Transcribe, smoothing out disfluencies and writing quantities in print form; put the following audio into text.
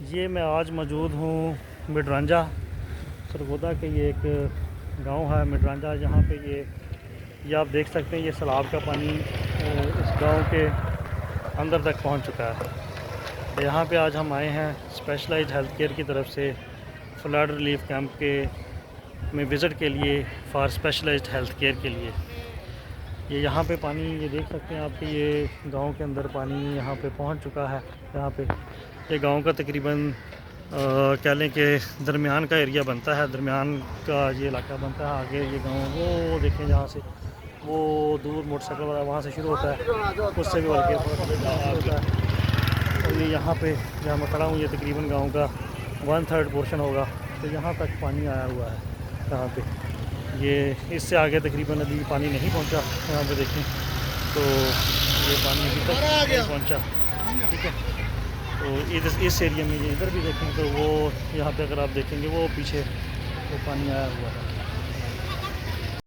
ये मैं आज मौजूद हूँ मिडरांजा सरगोदा के। ये एक गांव है मिडरांजा, जहाँ पे ये आप देख सकते हैं ये सैलाब का पानी इस गांव के अंदर तक पहुँच चुका है। यहाँ पे आज हम आए हैं स्पेशलाइज्ड हेल्थ केयर की तरफ से फ्लड रिलीफ कैंप के में विज़िट के लिए फॉर स्पेशलाइज्ड हेल्थ केयर के लिए। ये यहाँ पे पानी ये देख सकते हैं आप कि ये गांव के अंदर पानी यहाँ पे पहुँच चुका है। यहाँ पे ये गांव का तकरीबन कह लें कि दरमियान का एरिया बनता है, दरमियान का ये इलाका बनता है। आगे ये गांव वो देखें जहाँ से वो दूर मोटरसाइकिल वाला वहाँ से शुरू होता है, उससे भी बल्कि होता है। और ये यहाँ पे जहाँ मैं खड़ा हूँ ये तकरीबन गाँव का 1/3 पोर्शन होगा। तो यहाँ तक पानी आया हुआ है। यहाँ पे ये इससे आगे तकरीबन अभी पानी नहीं पहुँचा। यहाँ पे देखें तो ये पानी अभी तक नहीं पहुँचा, ठीक है। तो इस एरिया में ये इधर भी देखें तो वो यहाँ पे अगर आप देखेंगे वो पीछे वो पानी आया हुआ है।